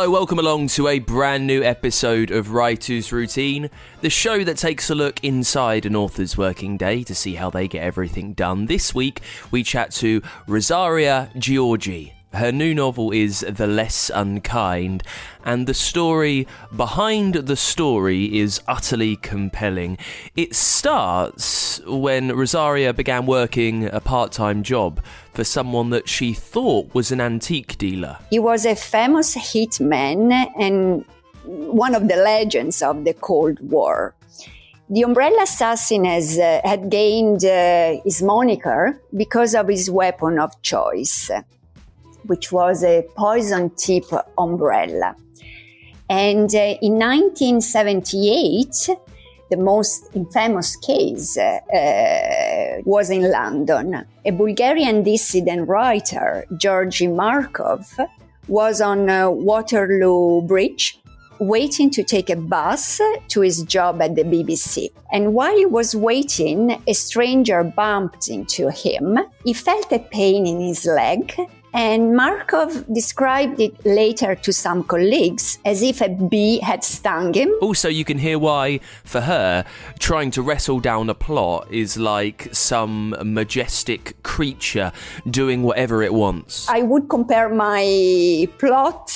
Hello, welcome along to a brand new episode of Writer's Routine, the show that takes a look inside an author's working day to see how they get everything done. This week, we chat to Rosaria Giorgi. Her new novel is The Less Unkind, and the story behind the story is utterly compelling. It starts when Rosaria began working a part-time job for someone that she thought was an antique dealer. He was a famous hitman and one of the legends of the Cold War. The umbrella assassin had gained his moniker because of his weapon of choice, which was a poison tip umbrella. And in 1978, the most infamous case was in London. A Bulgarian dissident writer, Georgi Markov, was on Waterloo Bridge waiting to take a bus to his job at the BBC. And while he was waiting, a stranger bumped into him. He felt a pain in his leg, and Markov described it later to some colleagues as if a bee had stung him. Also, you can hear why, for her, trying to wrestle down a plot is like some majestic creature doing whatever it wants. I would compare my plot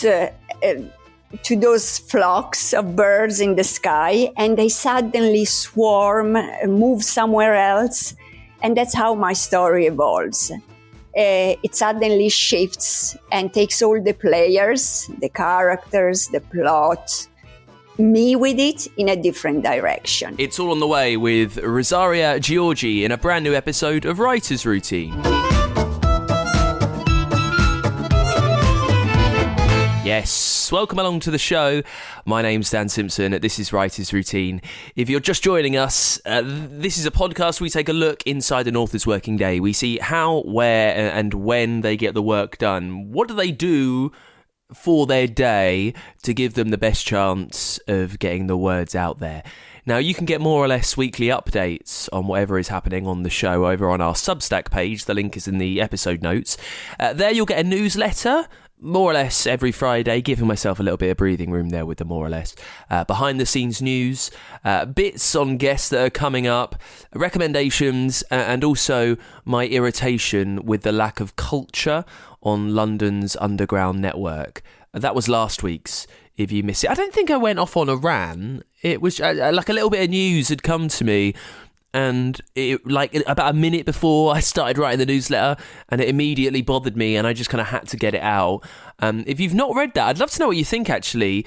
to those flocks of birds in the sky, and they suddenly swarm, move somewhere else, and that's how my story evolves. It suddenly shifts and takes all the players, the characters, the plot, me with it in a different direction. It's all on the way with Rosaria Giorgi in a brand new episode of Writer's Routine. Yes, welcome along to the show. My name's Dan Simpson. This is Writer's Routine. If you're just joining us, this is a podcast where we take a look inside an author's working day. We see how, where, and when they get the work done. What do they do for their day to give them the best chance of getting the words out there? Now, you can get more or less weekly updates on whatever is happening on the show over on our Substack page. The link is in the episode notes. There you'll get a newsletter, more or less every Friday, giving myself a little bit of breathing room there with the more or less. Behind the scenes news, bits on guests that are coming up, recommendations, and also my irritation with the lack of culture on London's underground network. That was last week's, if you miss it. I don't think I went off on a rant. It was like a little bit of news had come to me, and it, like about a minute before I started writing the newsletter, and it immediately bothered me, and I just kind of had to get it out. If you've not read that, I'd love to know what you think, actually.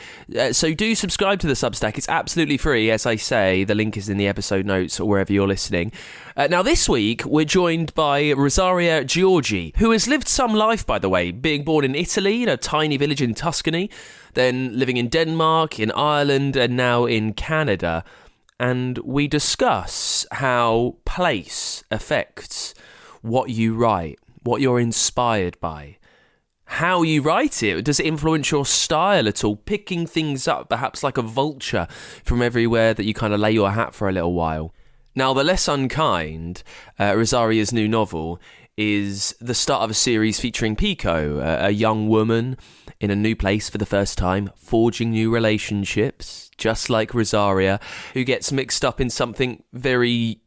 So do subscribe to the Substack. It's absolutely free, as I say. The link is in the episode notes or wherever you're listening. Now, this week, we're joined by Rosaria Giorgi, who has lived some life, by the way, being born in Italy, in a tiny village in Tuscany, then living in Denmark, in Ireland, and now in Canada. And we discuss how place affects what you write, what you're inspired by, how you write it. Does it influence your style at all? Picking things up, perhaps like a vulture, from everywhere that you kind of lay your hat for a little while. Now, The Less Unkind, Rosaria's new novel, is the start of a series featuring Pico, a young woman in a new place for the first time, forging new relationships, just like Rosaria, who gets mixed up in something very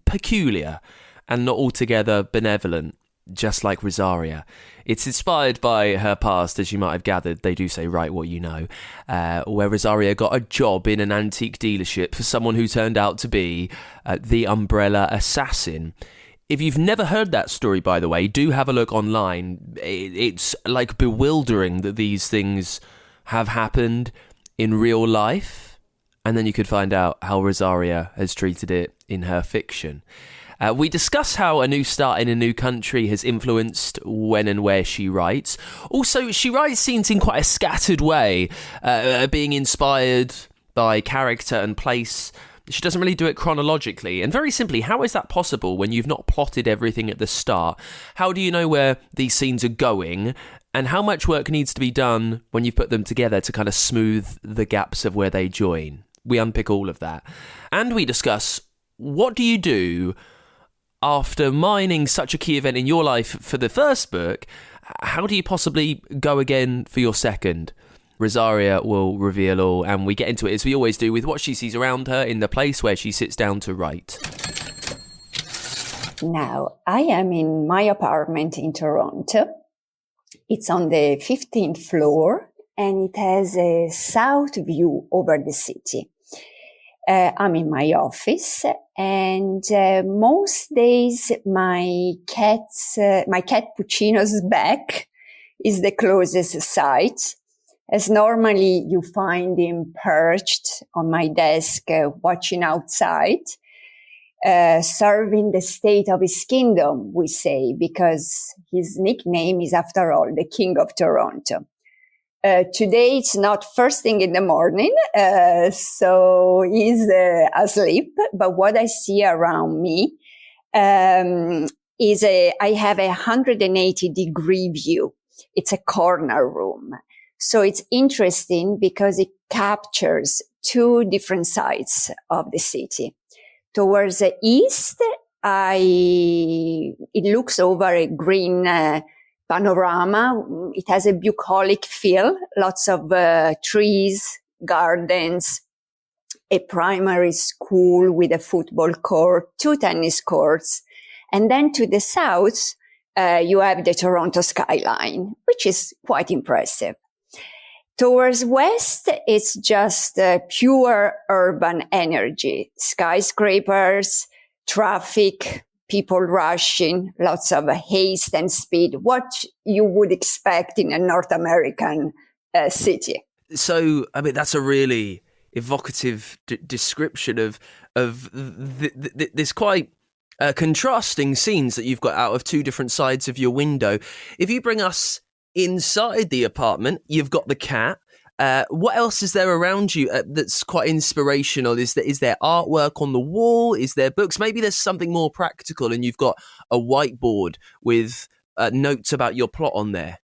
peculiar and not altogether benevolent, just like Rosaria. It's inspired by her past, as you might have gathered. They do say, write what you know, where Rosaria got a job in an antique dealership for someone who turned out to be the umbrella assassin. If you've never heard that story, by the way, do have a look online. It's like bewildering that these things have happened in real life, and then you could find out how Rosaria has treated it in her fiction. We discuss how a new start in a new country has influenced when and where she writes. Also, she writes scenes in quite a scattered way, being inspired by character and place. She doesn't really do it chronologically. And very simply, how is that possible when you've not plotted everything at the start? How do you know where these scenes are going? And how much work needs to be done when you've put them together to kind of smooth the gaps of where they join? We unpick all of that. And we discuss, what do you do after mining such a key event in your life for the first book? How do you possibly go again for your second? Rosaria will reveal all, and we get into it as we always do with what she sees around her in the place where she sits down to write. Now, I am in my apartment in Toronto. It's on the 15th floor, and it has a south view over the city. I'm in my office, and most days my cat Puccino's back is the closest sight, as normally you find him perched on my desk watching outside, serving the state of his kingdom, we say, because his nickname is, after all, the King of Toronto. Today it's not first thing in the morning, so he's asleep. But what I see around me is I have a 180-degree view. It's a corner room. So it's interesting because it captures two different sides of the city. Towards the east, it looks over a green panorama. It has a bucolic feel, lots of trees, gardens, a primary school with a football court, 2 tennis courts. And then to the south, you have the Toronto skyline, which is quite impressive. Towards west, it's just pure urban energy, skyscrapers, traffic, people rushing, lots of haste and speed, what you would expect in a North American city. So, I mean, that's a really evocative description of this quite contrasting scenes that you've got out of two different sides of your window. If you bring us inside the apartment, you've got the cat. What else is there around you that's quite inspirational? Is there artwork on the wall? Is there books? Maybe there's something more practical and you've got a whiteboard with notes about your plot on there.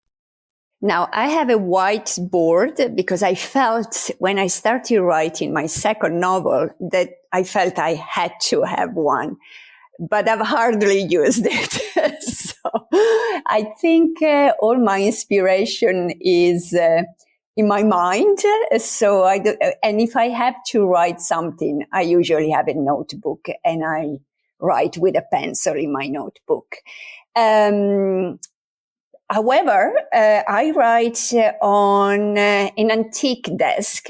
Now, I have a whiteboard because I felt when I started writing my second novel that I felt I had to have one. But I've hardly used it. So I think all my inspiration is in my mind. So and if I have to write something, I usually have a notebook and I write with a pencil in my notebook. However, I write on an antique desk,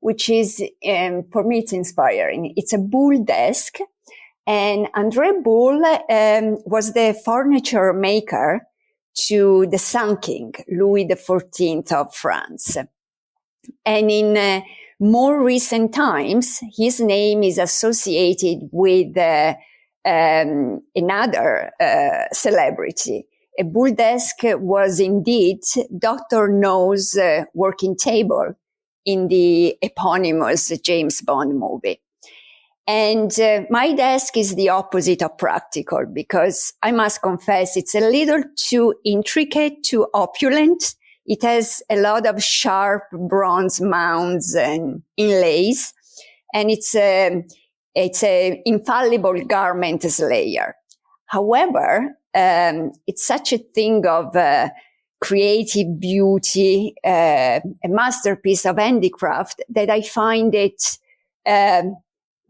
which is, for me, it's inspiring. It's a Bull desk. And André Bull was the furniture maker to the Sun King, Louis XIV of France. And in more recent times, his name is associated with another celebrity. A Bull desk was indeed Dr. No's working table in the eponymous James Bond movie. And my desk is the opposite of practical because I must confess it's a little too intricate, too opulent. It has a lot of sharp bronze mounds and inlays, and it's a infallible garment slayer. However, it's such a thing of creative beauty, a masterpiece of handicraft that I find it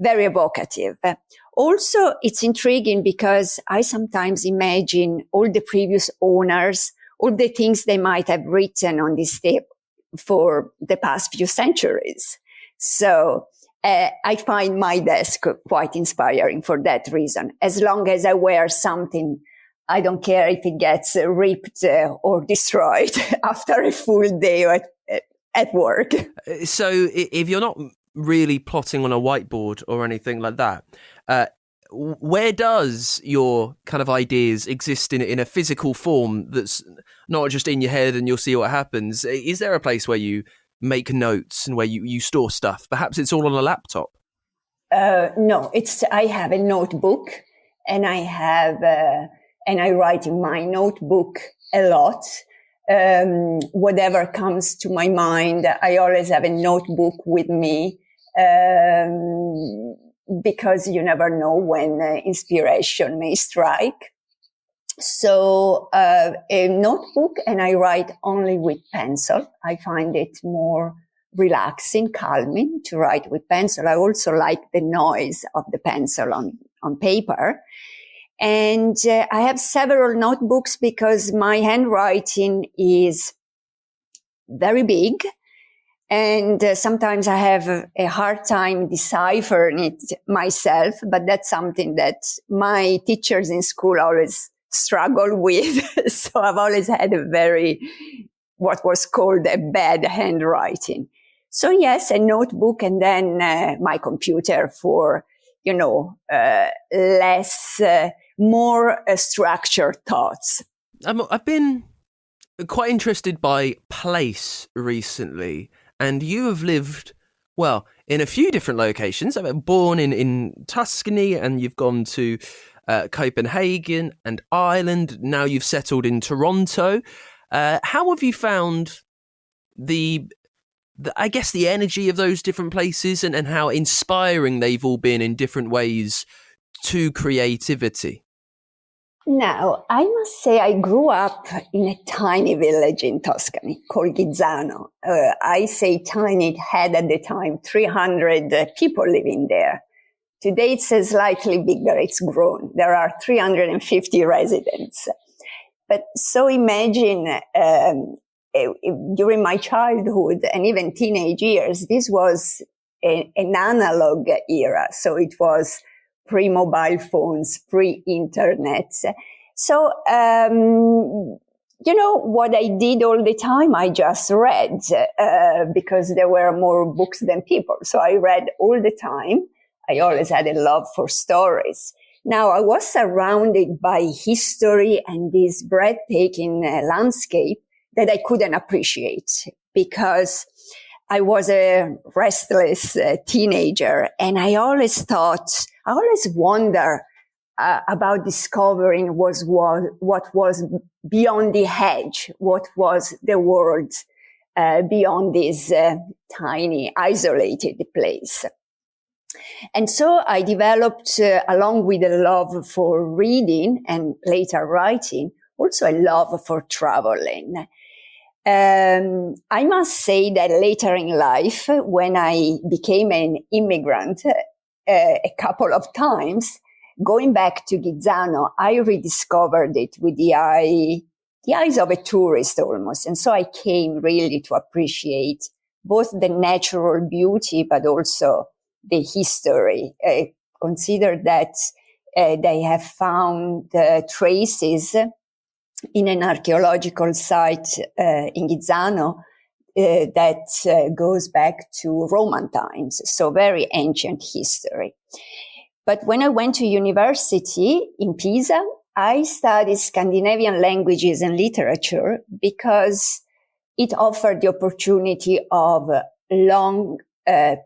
very evocative. Also, it's intriguing because I sometimes imagine all the previous owners, all the things they might have written on this tape for the past few centuries. So I find my desk quite inspiring for that reason. As long as I wear something, I don't care if it gets ripped or destroyed after a full day at work. So if you're not really plotting on a whiteboard or anything like that, where does your kind of ideas exist in a physical form that's not just in your head and you'll see what happens? Is there a place where you make notes and where you store stuff? Perhaps it's all on a laptop. No, I have a notebook and I write in my notebook a lot. Whatever comes to my mind, I always have a notebook with me, because you never know when inspiration may strike. So a notebook, and I write only with pencil. I find it more relaxing, calming to write with pencil. I also like the noise of the pencil on paper. And I have several notebooks because my handwriting is very big. And sometimes I have a hard time deciphering it myself, but that's something that my teachers in school always struggle with. So I've always had what was called a bad handwriting. So yes, a notebook, and then my computer for, more structured thoughts. I've been quite interested by place recently. And you have lived, well, in a few different locations. I mean, born in Tuscany, and you've gone to Copenhagen and Ireland. Now you've settled in Toronto. How have you found the energy of those different places, and how inspiring they've all been in different ways to creativity? Now, I must say I grew up in a tiny village in Tuscany called Gizzano. I say tiny, it had at the time 300 people living there. Today it's slightly bigger, it's grown. There are 350 residents. But so imagine during my childhood and even teenage years, this was an analog era. So it was pre-mobile phones, pre-internet. So, what I did all the time, I just read, because there were more books than people. So I read all the time. I always had a love for stories. Now, I was surrounded by history and this breathtaking landscape that I couldn't appreciate because I was a restless teenager, and I always wonder about discovering what was beyond the hedge, what was the world beyond this tiny, isolated place. And so I developed, along with a love for reading and later writing, also a love for traveling. I must say that later in life, when I became an immigrant a couple of times, going back to Gizzano, I rediscovered it with the eyes of a tourist almost. And so I came really to appreciate both the natural beauty, but also the history. Consider that they have found traces in an archaeological site in Gizzano that goes back to Roman times, so very ancient history. But when I went to university in Pisa, I studied Scandinavian languages and literature because it offered the opportunity of long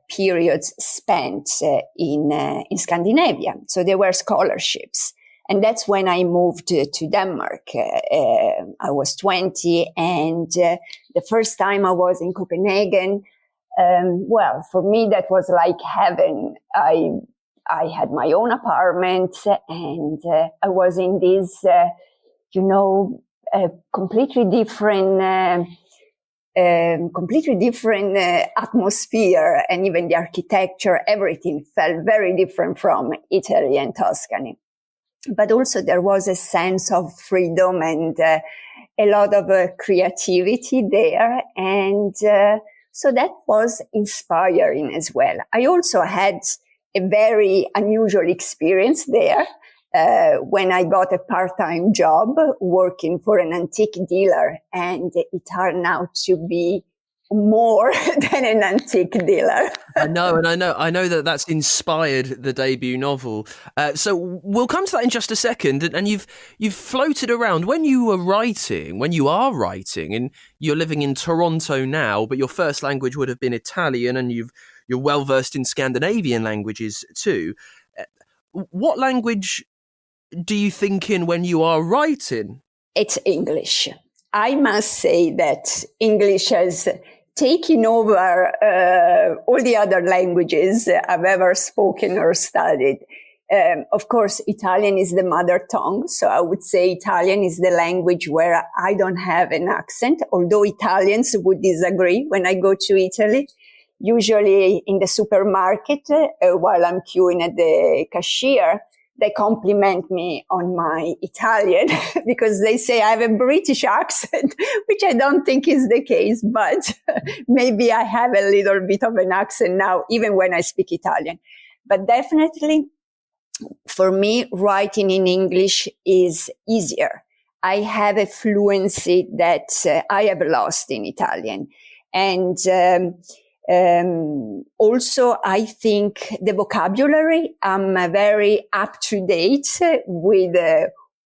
periods spent in Scandinavia. So there were scholarships. And that's when I moved to Denmark. I was 20, and the first time I was in Copenhagen, for me that was like heaven. I had my own apartment, and I was in this, completely different atmosphere, and even the architecture, everything felt very different from Italy and Tuscany. But also there was a sense of freedom and a lot of creativity there. And so that was inspiring as well. I also had a very unusual experience there when I got a part-time job working for an antique dealer, and it turned out to be more than an antique dealer. I know that's inspired the debut novel. So we'll come to that in just a second. And you've floated around when you are writing, and you're living in Toronto now, but your first language would have been Italian, and you're well versed in Scandinavian languages too. What language do you think in when you are writing? It's English. I must say that English has taken over all the other languages I've ever spoken or studied. Of course, Italian is the mother tongue. So I would say Italian is the language where I don't have an accent, although Italians would disagree when I go to Italy. Usually in the supermarket, while I'm queuing at the cashier, they compliment me on my Italian because they say I have a British accent, which I don't think is the case, but maybe I have a little bit of an accent now, even when I speak Italian. But definitely, for me, writing in English is easier. I have a fluency that I have lost in Italian. And also, I think the vocabulary, I'm very up to date with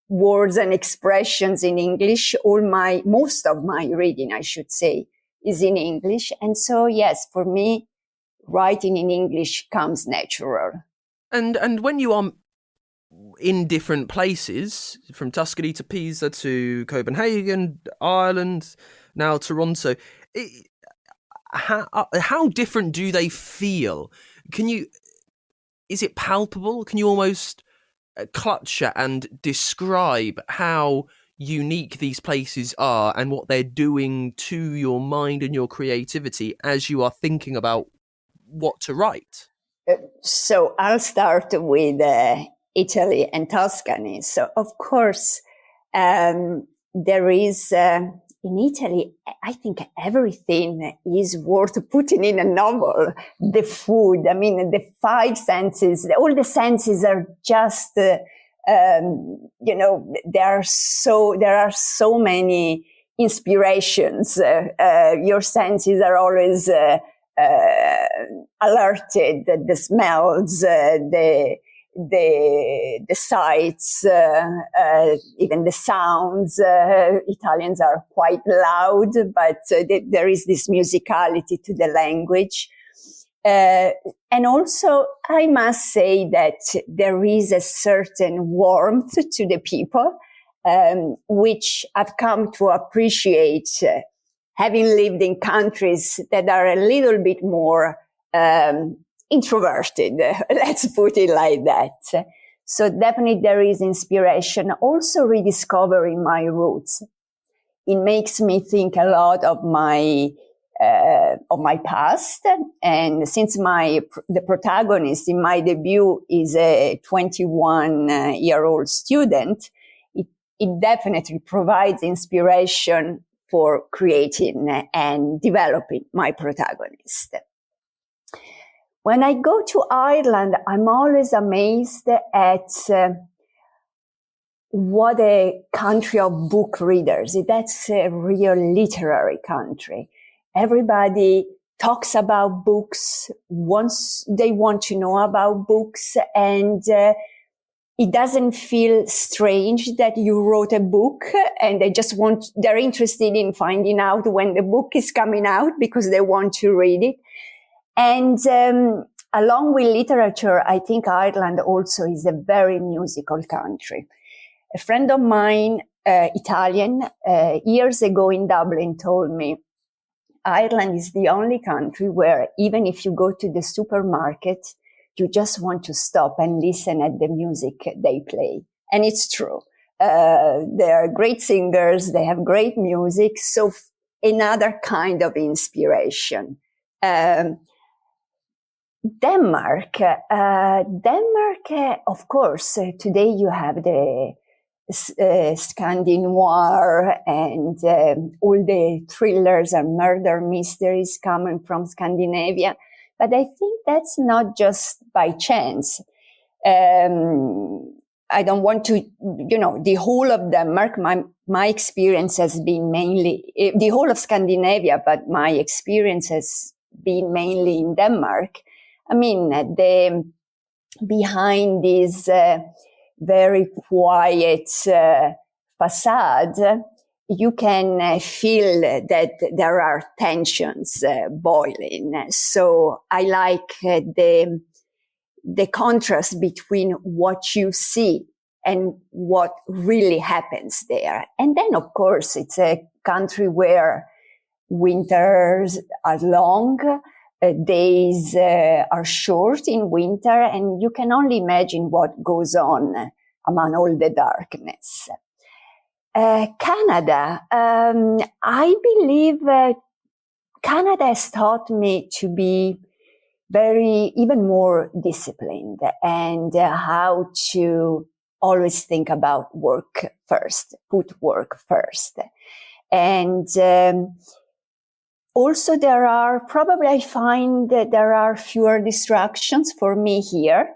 words and expressions in English. Most of my reading, I should say, is in English. And so, yes, for me, writing in English comes natural. And when you are in different places, from Tuscany to Pisa to Copenhagen, Ireland, now Toronto, how different do they feel? Is it palpable? Can you almost clutch at and describe how unique these places are and what they're doing to your mind and your creativity as you are thinking about what to write? So I'll start with Italy and Tuscany. So of course, there is in Italy, I think everything is worth putting in a novel. The food, I mean, the five senses, all the senses are just, there are so many inspirations. Your senses are always alerted, the smells, the sights, even the sounds. Italians are quite loud, but there is this musicality to the language. And also, I must say that there is a certain warmth to the people, which I've come to appreciate having lived in countries that are a little bit more introverted, let's put it like that. So definitely there is inspiration. Also rediscovering my roots. It makes me think a lot of my past. And since the protagonist in my debut is a 21-year-old student, it definitely provides inspiration for creating and developing my protagonist. When I go to Ireland, I'm always amazed at what a country of book readers. That's a real literary country. Everybody talks about books, they want to know about books, and it doesn't feel strange that you wrote a book and they're interested in finding out when the book is coming out because they want to read it. And along with literature, I think Ireland also is a very musical country. A friend of mine, Italian, years ago in Dublin told me, Ireland is the only country where even if you go to the supermarket, you just want to stop and listen at the music they play. And it's true. They are great singers. They have great music. So another kind of inspiration. Denmark, of course, today you have the Scandinoir and all the thrillers and murder mysteries coming from Scandinavia. But I think that's not just by chance. I don't want to, the whole of Denmark, my experience has been mainly, the whole of Scandinavia, but my experience has been mainly in Denmark. I mean, behind this very quiet facade, you can feel that there are tensions boiling. So I like the contrast between what you see and what really happens there. And then, of course, it's a country where winters are long. days are short in winter, and you can only imagine what goes on among all the darkness. Canada, I believe Canada has taught me to be even more disciplined, and how to always think about work first, put work first. And also I find that there are fewer distractions for me here.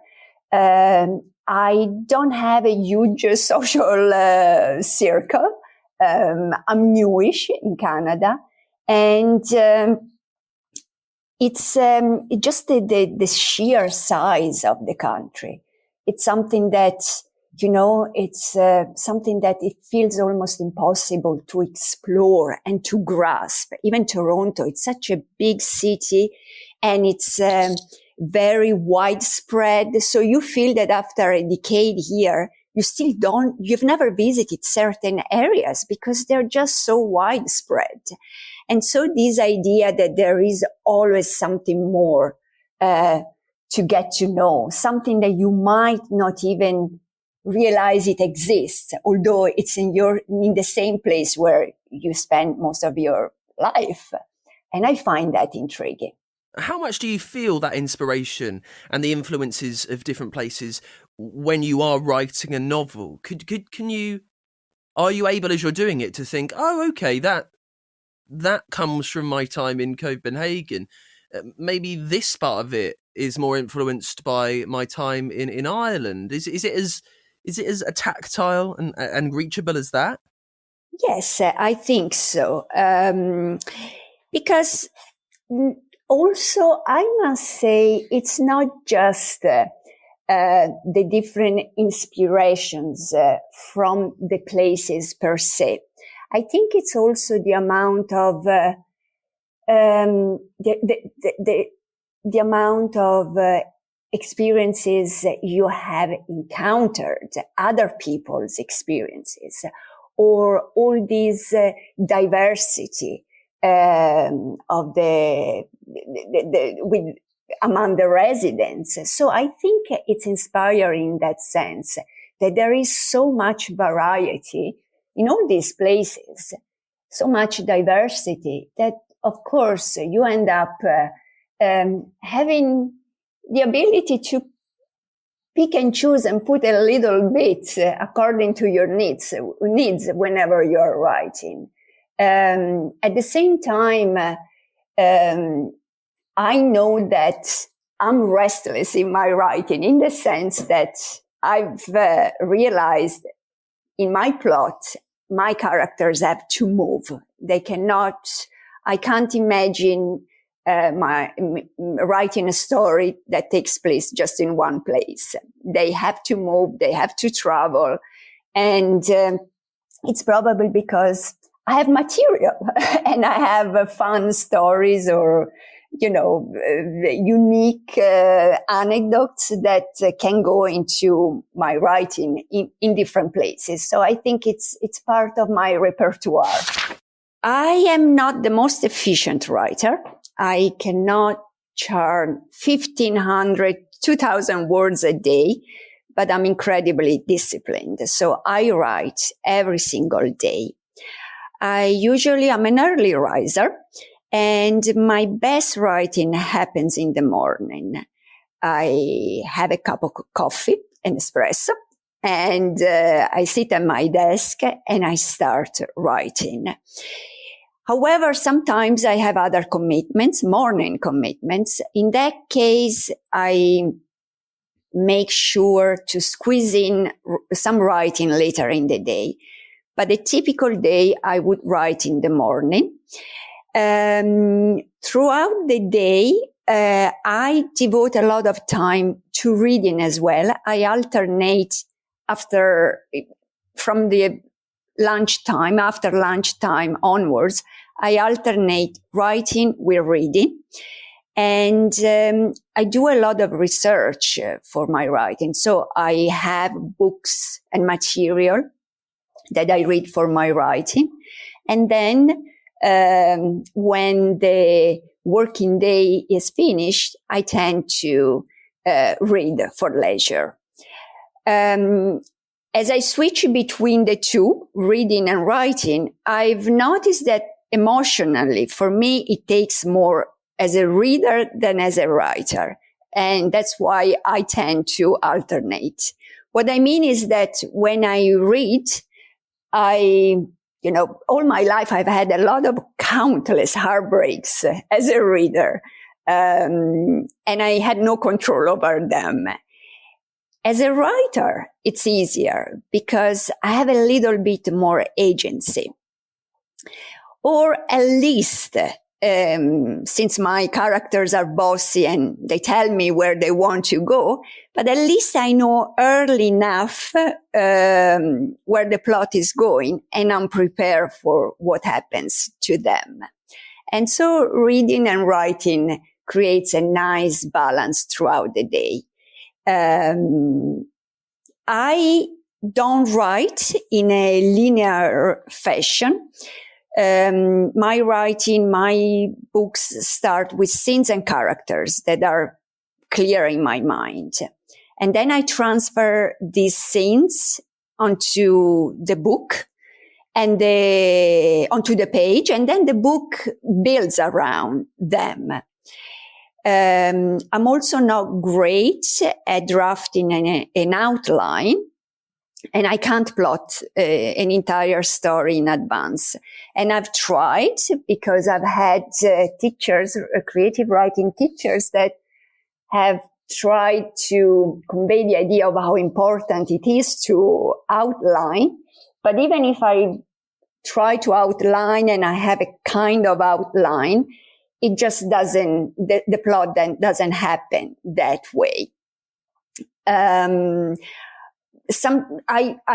I don't have a huge social circle. I'm newish in Canada, and it's just the sheer size of the country. It's something that, it's something that it feels almost impossible to explore and to grasp. Even Toronto, it's such a big city, and it's very widespread. So you feel that after a decade here, you've never visited certain areas because they're just so widespread. And so this idea that there is always something more to get to know, something that you might not even realize it exists, although it's in the same place where you spend most of your life. And I find that intriguing. How much do you feel that inspiration and the influences of different places when you are writing a novel? Are you able, as you're doing it, to think, oh, okay, that comes from my time in Copenhagen. Maybe this part of it is more influenced by my time in Ireland. Is it as tactile and reachable as that? Yes, I think so. Because also, I must say, it's not just the different inspirations from the places per se. I think it's also the amount of the amount of experiences you have encountered, other people's experiences, or all this diversity of among the residents. So I think it's inspiring in that sense that there is so much variety in all these places, so much diversity that, of course, you end up having the ability to pick and choose and put a little bit according to your needs whenever you're writing. At the same time, I know that I'm restless in my writing, in the sense that I've realized in my plot, my characters have to move. I can't imagine writing a story that takes place just in one place. They have to move, they have to travel. And it's probably because I have material and I have fun stories or, unique anecdotes that can go into my writing in different places. So I think it's part of my repertoire. I am not the most efficient writer. I cannot churn 1,500, 2,000 words a day, but I'm incredibly disciplined. So I write every single day. I'm an early riser, and my best writing happens in the morning. I have a cup of coffee, an espresso, and I sit at my desk and I start writing. However, sometimes I have other commitments, morning commitments. In that case, I make sure to squeeze in some writing later in the day. But a typical day, I would write in the morning. Throughout the day, I devote a lot of time to reading as well. I alternate after lunchtime onwards, I alternate writing with reading. And I do a lot of research for my writing. So I have books and material that I read for my writing. And then when the working day is finished, I tend to read for leisure. As I switch between the two, reading and writing, I've noticed that emotionally, for me, it takes more as a reader than as a writer. And that's why I tend to alternate. What I mean is that when I read, all my life I've had a lot of countless heartbreaks as a reader. And I had no control over them. As a writer, it's easier because I have a little bit more agency. Or at least, since my characters are bossy and they tell me where they want to go, but at least I know early enough where the plot is going, and I'm prepared for what happens to them. And so reading and writing creates a nice balance throughout the day. I don't write in a linear fashion. My writing, my books start with scenes and characters that are clear in my mind. And then I transfer these scenes onto the book and onto the page, and then the book builds around them. I'm also not great at drafting an outline, and I can't plot an entire story in advance. And I've tried because I've had teachers, creative writing teachers, that have tried to convey the idea of how important it is to outline. But even if I try to outline and I have a kind of outline, it just doesn't, the plot then doesn't happen that way. I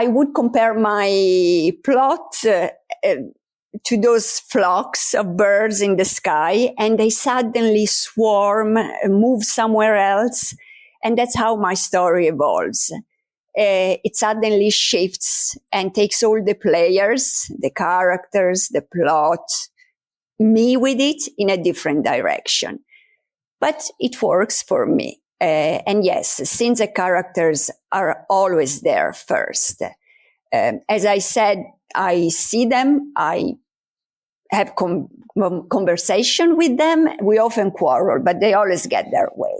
would compare my plot to those flocks of birds in the sky, and they suddenly swarm, move somewhere else. And that's how my story evolves. It suddenly shifts and takes all the players, the characters, the plot, me with it in a different direction. But it works for me. And yes, since the characters are always there first. As I said, I see them, I have conversation with them. We often quarrel, but they always get their way.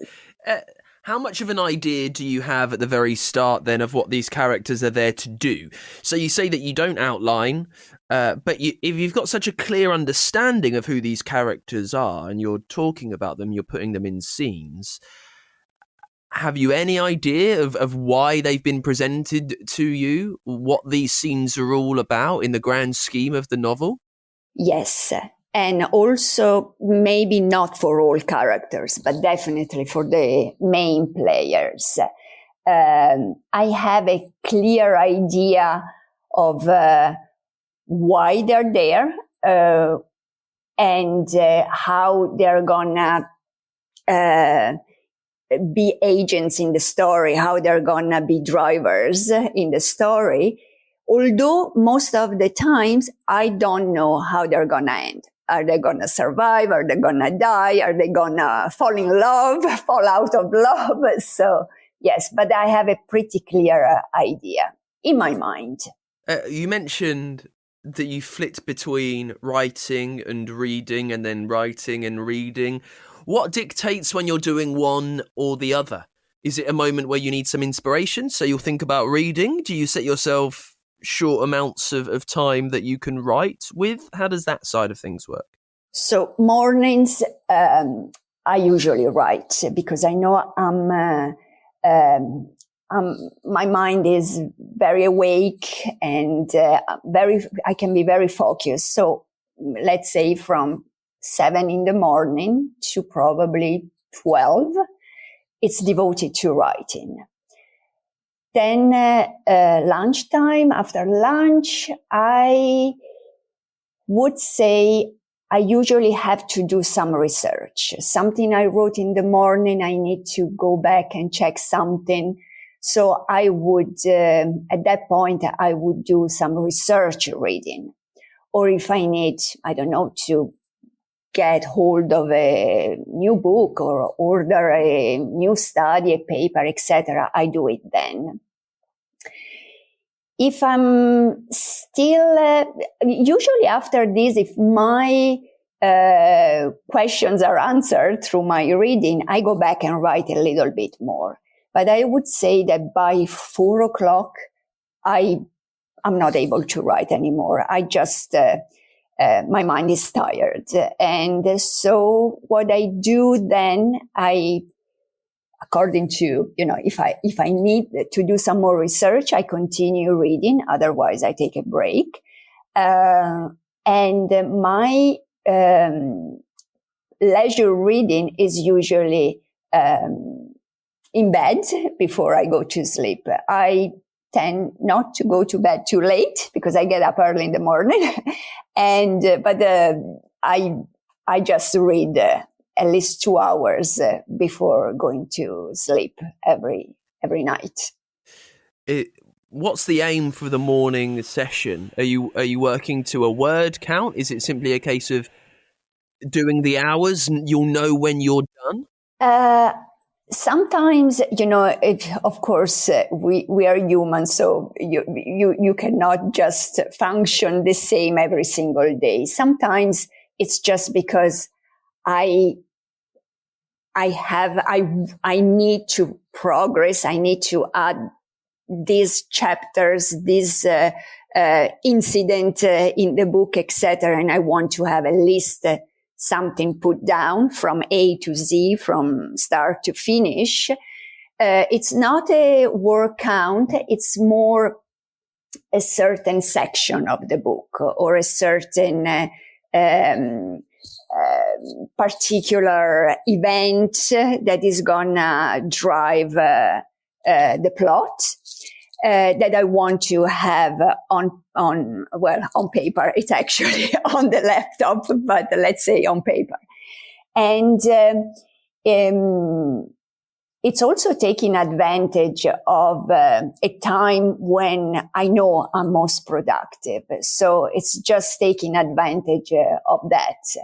How much of an idea do you have at the very start then of what these characters are there to do? So you say that you don't outline, but if you've got such a clear understanding of who these characters are and you're talking about them, you're putting them in scenes, have you any idea of why they've been presented to you, what these scenes are all about in the grand scheme of the novel? Yes. And also maybe not for all characters, but definitely for the main players. I have a clear idea of why they're there and how they're gonna be agents in the story, how they're gonna be drivers in the story. Although most of the times I don't know how they're gonna end. Are they going to survive? Are they going to die? Are they going to fall in love, fall out of love? So, yes, but I have a pretty clear idea in my mind. You mentioned that you flit between writing and reading and then writing and reading. What dictates when you're doing one or the other? Is it a moment where you need some inspiration, so you'll think about reading? Do you set yourself short amounts of time that you can write with? How does that side of things work? So mornings, I usually write because I know my mind is very awake and I can be very focused. So let's say from 7 a.m. to probably 12, it's devoted to writing. Then lunchtime, after lunch, I would say I usually have to do some research. Something I wrote in the morning, I need to go back and check something. So I would, at that point, I would do some research reading. Or if I need, I don't know, to get hold of a new book or order a new study, a paper, etc., I do it then. If I'm still, usually after this, if my questions are answered through my reading, I go back and write a little bit more. But I would say that by 4 o'clock, I'm not able to write anymore. I just, my mind is tired. And so what I do then, according to, if I need to do some more research, I continue reading. Otherwise, I take a break. And my leisure reading is usually in bed before I go to sleep. I tend not to go to bed too late because I get up early in the morning, but I just read at least 2 hours before going to sleep every night. What's the aim for the morning session? Are you working to a word count? Is it simply a case of doing the hours and you'll know when you're done? Sometimes, of course, we are human, so you cannot just function the same every single day. Sometimes it's just because I need to progress. I need to add these chapters, this incident in the book, etc. And I want to have at least something put down from A to Z, from start to finish. It's not a word count. It's more a certain section of the book or a certain particular event that is gonna drive the plot that I want to have on paper. It's actually on the laptop, but let's say on paper. And it's also taking advantage of a time when I know I'm most productive. So it's just taking advantage of that.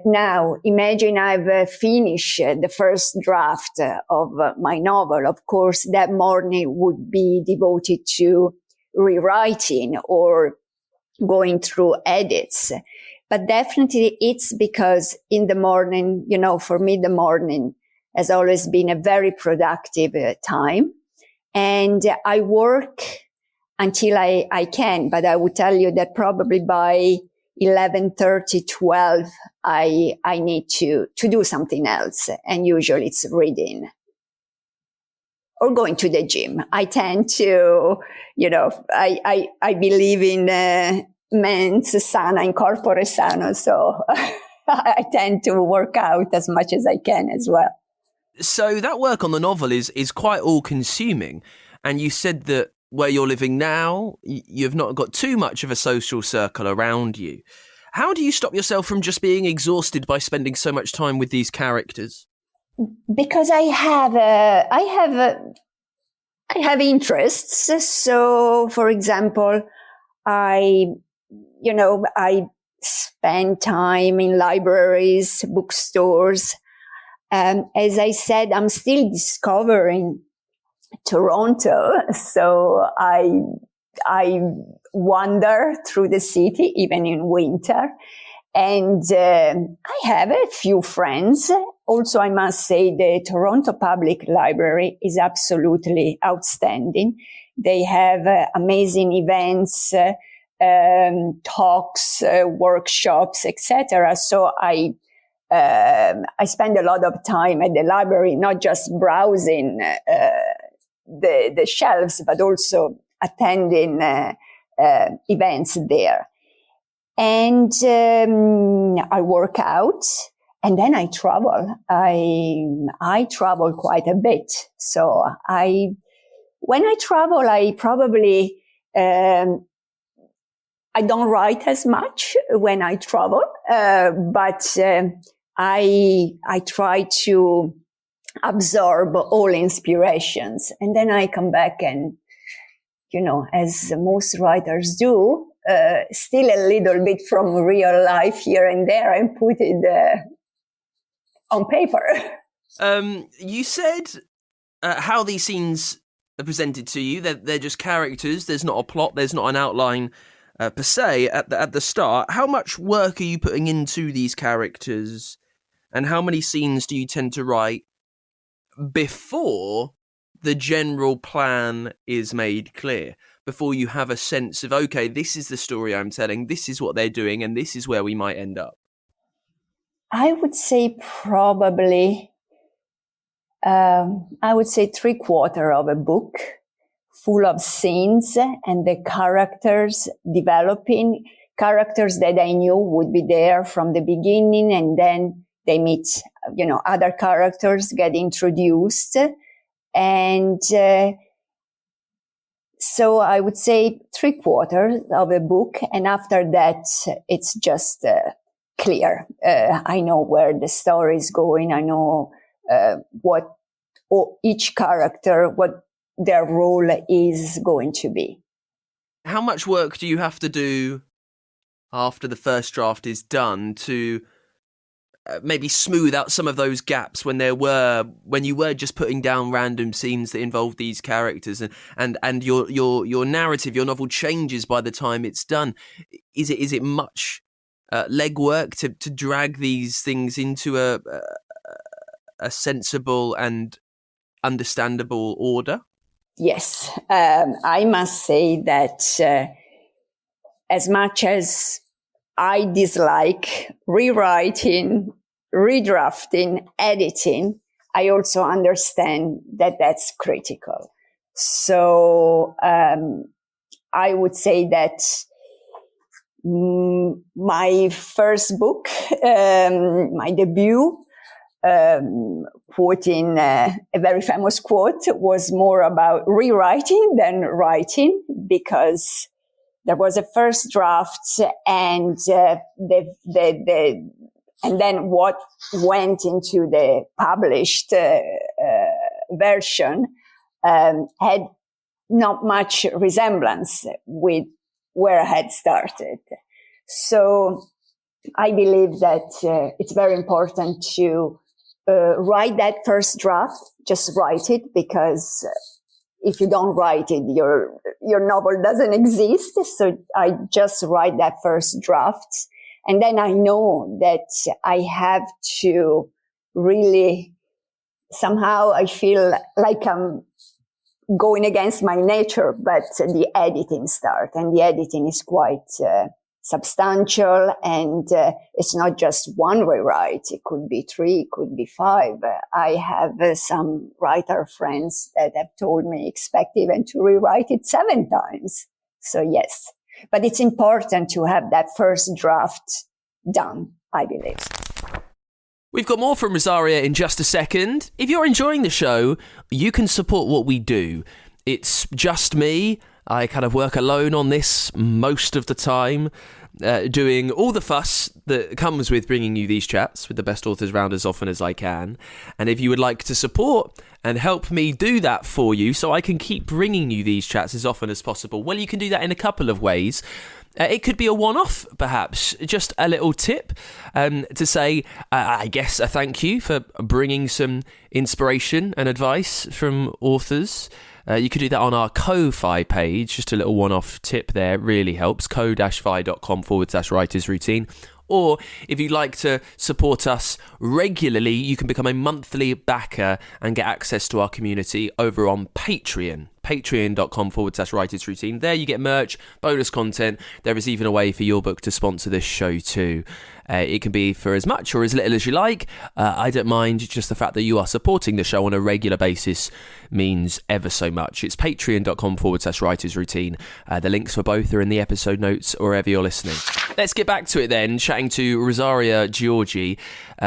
Now, imagine I've finished the first draft of my novel. Of course, that morning would be devoted to rewriting or going through edits. But definitely it's because in the morning, for me, the morning has always been a very productive time. And I work until I can, but I would tell you that probably by 11:30, 12, I need to do something else. And usually it's reading or going to the gym. I tend to, I believe in mens sana in corpore sano. So I tend to work out as much as I can as well. So that work on the novel is quite all consuming. And you said that where you're living now, you've not got too much of a social circle around you. How do you stop yourself from just being exhausted by spending so much time with these characters? Because I have interests. So, for example, I spend time in libraries, bookstores. As I said, I'm still discovering Toronto. So I wander through the city, even in winter. And I have a few friends. Also, I must say the Toronto Public Library is absolutely outstanding. They have amazing events, talks, workshops, etc. So I spend a lot of time at the library, not just browsing the shelves, but also attending events there. And I work out, and then I travel. I travel quite a bit. So when I travel, I probably I don't write as much when I travel, but I try to absorb all inspirations, and then I come back and, as most writers do, still a little bit from real life here and there and put it on paper. You said how these scenes are presented to you. They're just characters. There's not a plot. There's not an outline per se at the start. How much work are you putting into these characters, and how many scenes do you tend to write before the general plan is made clear? Before you have a sense of, okay, this is the story I'm telling, this is what they're doing, and this is where we might end up? I would say probably, three-quarters of a book full of scenes and the characters developing, characters that I knew would be there from the beginning, and then they meet, other characters get introduced. And so I would say three-quarters of a book. And after that, it's just clear. I know where the story is going. I know what each character, what their role is going to be. How much work do you have to do after the first draft is done to maybe smooth out some of those gaps when you were just putting down random scenes that involved these characters, and your narrative, your novel changes by the time it's done? Is it much legwork to drag these things into a sensible and understandable order? Yes, I must say that as much as I dislike rewriting, redrafting, editing, I also understand that that's critical. So I would say that my first book, my debut, quoting a very famous quote, was more about rewriting than writing, because there was a first draft, and and then what went into the published version had not much resemblance with where I had started. So I believe that it's very important to write that first draft. Just write it, because if you don't write it, your novel doesn't exist. So I just write that first draft. And then I know that I have to really, somehow I feel like I'm going against my nature, but the editing starts, and the editing is quite substantial, and it's not just one rewrite. It could be 3, it could be 5. I have some writer friends that have told me expect even to rewrite it 7 times. So yes, but it's important to have that first draft done, I believe. We've got more from Rosaria in just a second. If you're enjoying the show, you can support what we do. It's just me. I kind of work alone on this most of the time, doing all the fuss that comes with bringing you these chats with the best authors round as often as I can. And if you would like to support and help me do that for you so I can keep bringing you these chats as often as possible, well, you can do that in a couple of ways. It could be a one-off, perhaps, just a little tip to say, I guess, a thank you for bringing some inspiration and advice from authors. You could do that on our Ko-Fi page. Just a little one-off tip there really helps. ko-fi.com/writers routine. Or if you'd like to support us regularly, you can become a monthly backer and get access to our community over on Patreon. Patreon.com/writers routine. There you get merch, bonus content. There is even a way for your book to sponsor this show too. It can be for as much or as little as you like. I don't mind. Just the fact that you are supporting the show on a regular basis means ever so much. It's patreon.com/writers routine. The links for both are in the episode notes or wherever you're listening. Let's get back to it then, chatting to Rosaria Giorgi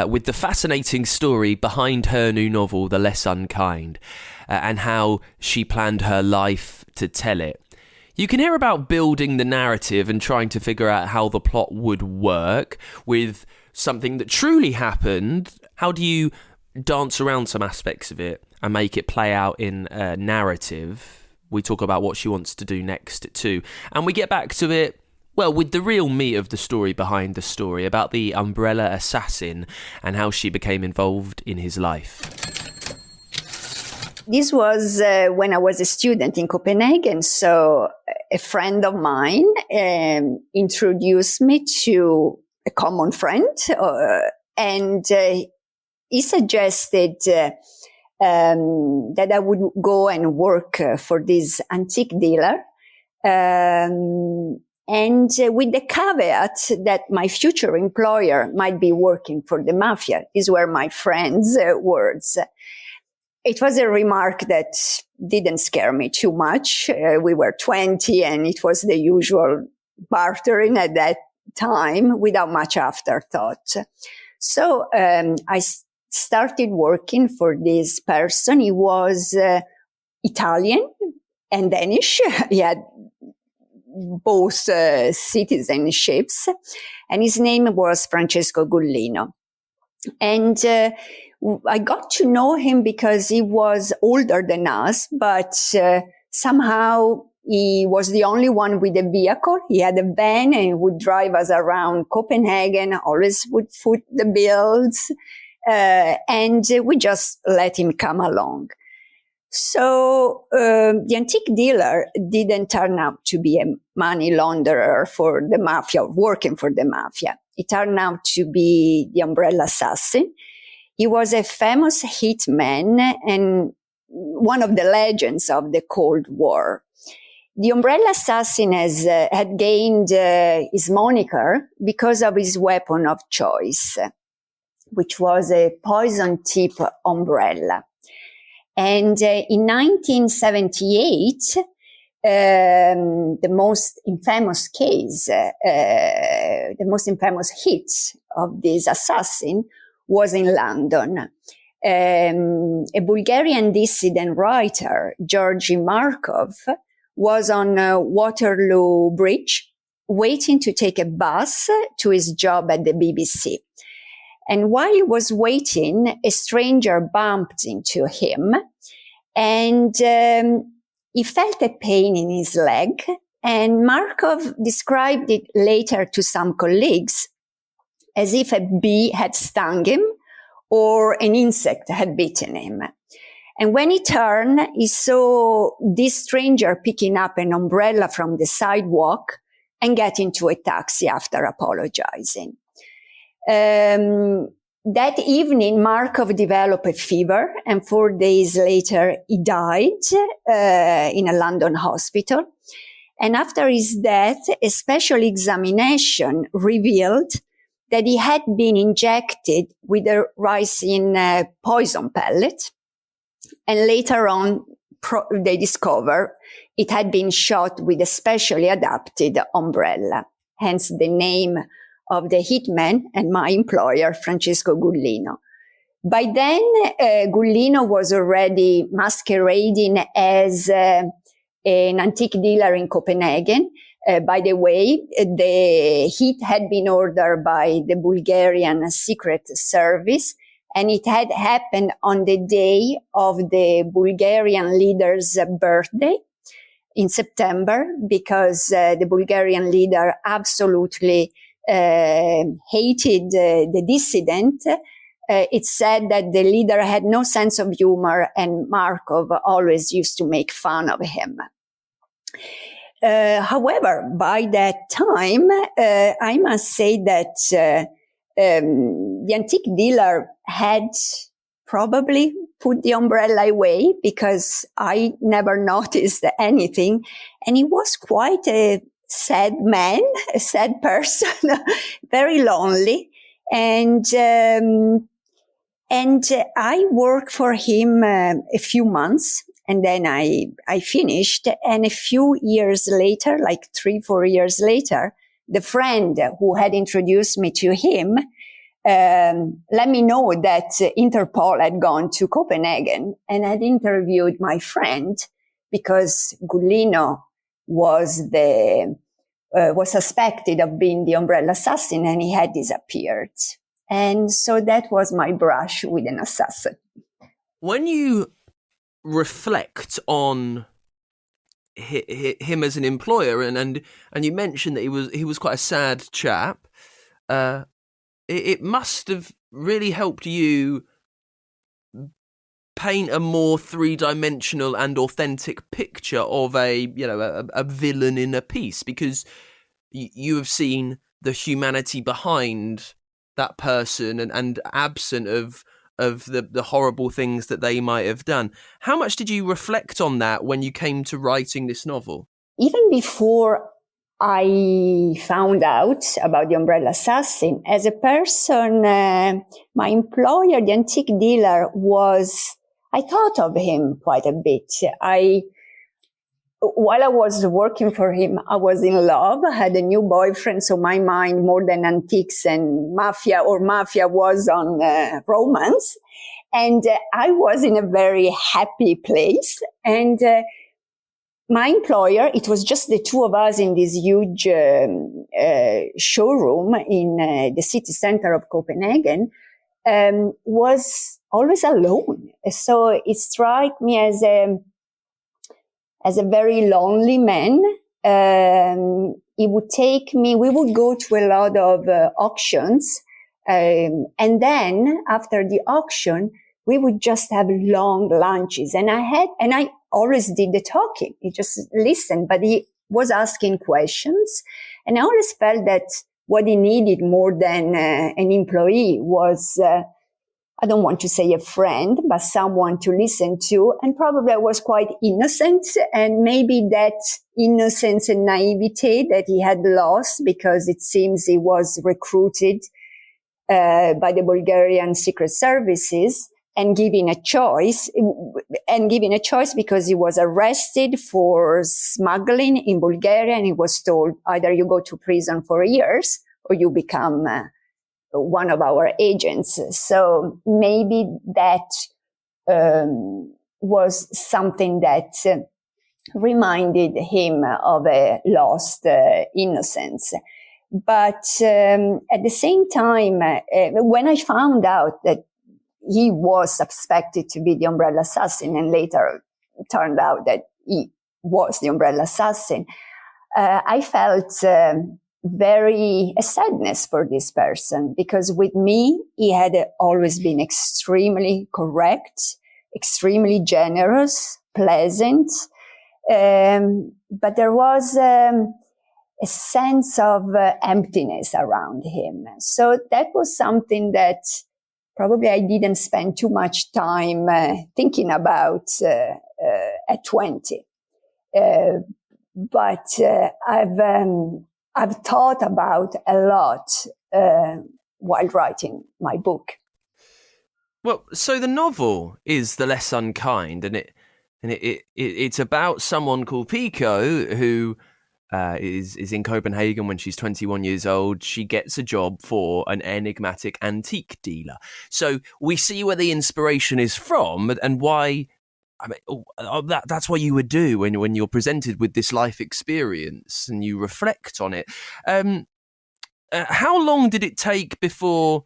with the fascinating story behind her new novel, The Less Unkind, and how she planned her life to tell it. You can hear about building the narrative and trying to figure out how the plot would work with something that truly happened. How do you dance around some aspects of it and make it play out in a narrative? We talk about what she wants to do next too. And we get back to it well, with the real meat of the story behind the story, about the umbrella assassin and how she became involved in his life. This was when I was a student in Copenhagen. So a friend of mine introduced me to a common friend, and he suggested that I would go and work for this antique dealer. And with the caveat that my future employer might be working for the mafia. These were my friend's words. It was a remark that didn't scare me too much. We were 20 and it was the usual bartering at that time without much afterthought. So I started working for this person. He was Italian and Danish. He had both citizenships, and his name was Francesco Gullino. And I got to know him because he was older than us, but somehow he was the only one with a vehicle. He had a van and he would drive us around Copenhagen, always would foot the bills, and we just let him come along. So the antique dealer didn't turn out to be a money launderer for the mafia, working for the mafia. He turned out to be the umbrella assassin. He was a famous hitman and one of the legends of the Cold War. The umbrella assassin had gained his moniker because of his weapon of choice, which was a poison tip umbrella. And in 1978, the most infamous case, the most infamous hit of this assassin was in London. A Bulgarian dissident writer, Georgi Markov, was on Waterloo Bridge waiting to take a bus to his job at the BBC. And while he was waiting, a stranger bumped into him and he felt a pain in his leg. And Markov described it later to some colleagues as if a bee had stung him or an insect had bitten him. And when he turned, he saw this stranger picking up an umbrella from the sidewalk and get into a taxi after apologizing. That evening, Markov developed a fever, and 4 days later, he died in a London hospital. And after his death, a special examination revealed that he had been injected with a ricin poison pellet. And later on, they discovered it had been shot with a specially adapted umbrella, hence the name of the hitman and my employer, Francesco Gullino. By then, Gullino was already masquerading as an antique dealer in Copenhagen. By the way, the hit had been ordered by the Bulgarian Secret Service, and it had happened on the day of the Bulgarian leader's birthday in September, because the Bulgarian leader absolutely hated the dissident. It's said that the leader had no sense of humor, and Markov always used to make fun of him. However, by that time, I must say that the antique dealer had probably put the umbrella away, because I never noticed anything, and he was quite a sad man, a sad person, very lonely. And I worked for him a few months, and then I finished. And a few years later, like 3-4 years later, the friend who had introduced me to him let me know that Interpol had gone to Copenhagen and had interviewed my friend, because Gullino was suspected of being the umbrella assassin, and he had disappeared. And so that was my brush with an assassin. When you reflect on him as an employer, and you mentioned that he was quite a sad chap. It must have really helped you paint a more three-dimensional and authentic picture of a villain in a piece, because you have seen the humanity behind that person and absent of the horrible things that they might have done. How much did you reflect on that when you came to writing this novel? Even before I found out about the umbrella assassin, as a person, my employer, the antique dealer, I thought of him quite a bit. While I was working for him, I was in love. I had a new boyfriend, so my mind, more than antiques and mafia was on romance. And I was in a very happy place. And my employer, it was just the two of us in this huge showroom in the city center of Copenhagen, was always alone. So it struck me as a very lonely man. He would take me, we would go to a lot of auctions. And then after the auction, we would just have long lunches. And I always did the talking. He just listened, but he was asking questions. And I always felt that what he needed more than an employee was, I don't want to say a friend, but someone to listen to. And probably I was quite innocent, and maybe that innocence and naivete that he had lost, because it seems he was recruited by the Bulgarian secret services and given a choice because he was arrested for smuggling in Bulgaria, and he was told either you go to prison for years or you become one of our agents. So maybe that was something that reminded him of a lost innocence. But at the same time, when I found out that he was suspected to be the umbrella assassin, and later turned out that he was the umbrella assassin, I felt a sadness for this person, because with me, he had always been extremely correct, extremely generous, pleasant. But there was a sense of emptiness around him. So that was something that probably I didn't spend too much time thinking about at 20. But I've thought about a lot while writing my book. Well, so the novel is The Less Unkind, and it's about someone called Pico who is in Copenhagen when she's 21 years old. She gets a job for an enigmatic antique dealer. So we see where the inspiration is from and why. I mean, that's what you would do when you're presented with this life experience and you reflect on it. How long did it take before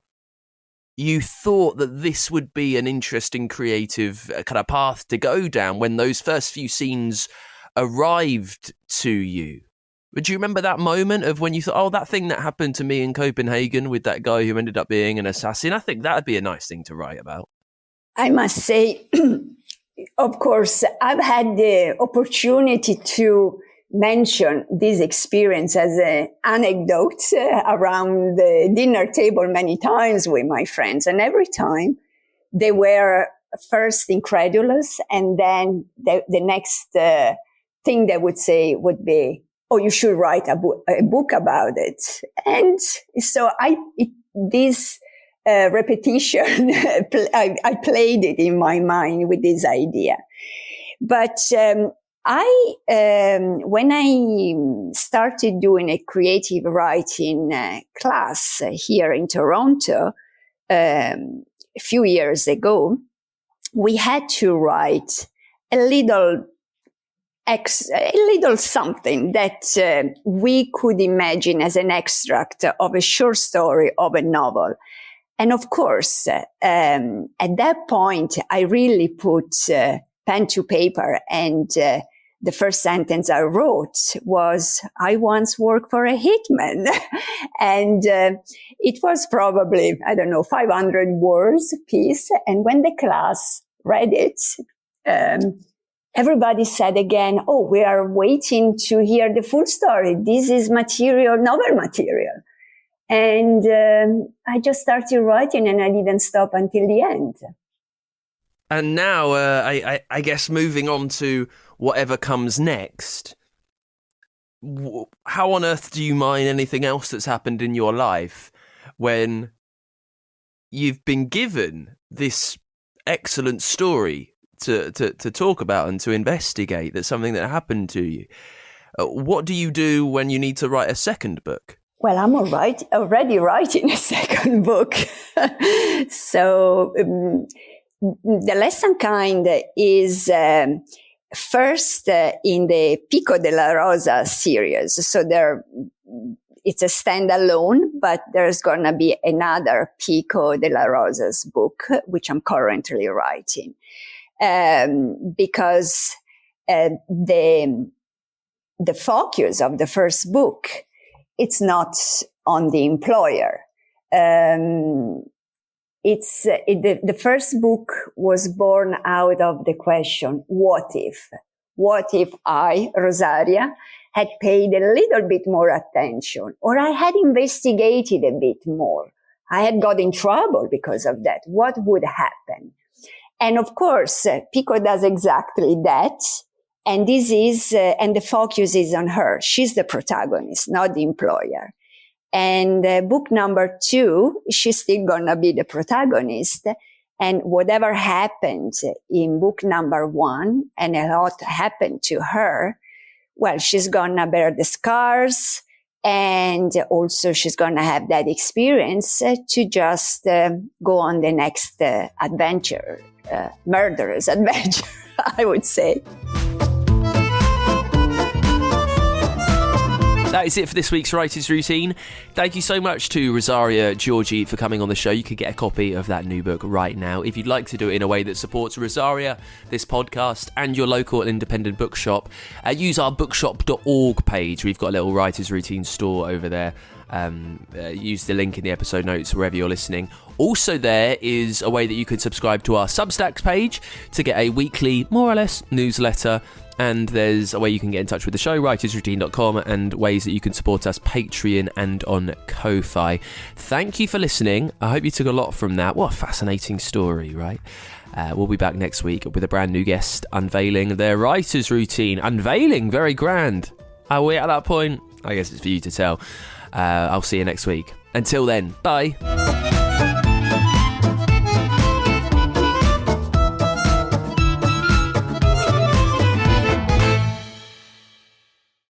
you thought that this would be an interesting creative kind of path to go down, when those first few scenes arrived to you? Would you remember that moment of when you thought, oh, that thing that happened to me in Copenhagen with that guy who ended up being an assassin, I think that would be a nice thing to write about? I must say, of course, I've had the opportunity to mention this experience as an anecdote around the dinner table many times with my friends. And every time they were first incredulous, and then the next thing they would say would be, oh, you should write a book about it. And so this repetition, I played it in my mind with this idea. But when I started doing a creative writing class here in Toronto a few years ago, we had to write a little something that we could imagine as an extract of a short story of a novel. And of course, at that point, I really put pen to paper and the first sentence I wrote was, I once worked for a hitman. And it was probably, 500 words piece. And when the class read it, everybody said again, oh, we are waiting to hear the full story. This is novel material. And I just started writing and I didn't stop until the end. And now, I guess moving on to whatever comes next, how on earth do you mine anything else that's happened in your life when you've been given this excellent story to talk about and to investigate? That's something that happened to you. What do you do when you need to write a second book? Well, I'm already writing a second book. So the Less Unkind is first in the Pico della Rosa series. So it's a standalone, but there's going to be another Pico della Rosa's book, which I'm currently writing. Because the focus of the first book, it's not on the employer. The first book was born out of the question, what if? What if I, Rosaria, had paid a little bit more attention, or I had investigated a bit more? I had got in trouble because of that. What would happen? And of course, Pico does exactly that. And and the focus is on her. She's the protagonist, not the employer. And book number 2, she's still gonna be the protagonist. And whatever happened in book number 1, and a lot happened to her, well, she's gonna bear the scars, and also she's gonna have that experience to just go on the next adventure, murderous adventure, I would say. That is it for this week's Writer's Routine. Thank you so much to Rosaria Giorgi for coming on the show. You can get a copy of that new book right now. If you'd like to do it in a way that supports Rosaria, this podcast, and your local and independent bookshop, use our bookshop.org page. We've got a little Writer's Routine store over there. Use the link in the episode notes wherever you're listening. Also, there is a way that you could subscribe to our Substacks page to get a weekly, more or less, newsletter. And there's a way you can get in touch with the show, writersroutine.com, and ways that you can support us, Patreon and on Ko-Fi. Thank you for listening. I hope you took a lot from that. What a fascinating story, right? We'll be back next week with a brand new guest unveiling their Writer's Routine. Unveiling, very grand. Are we at that point? I guess it's for you to tell. I'll see you next week. Until then, bye.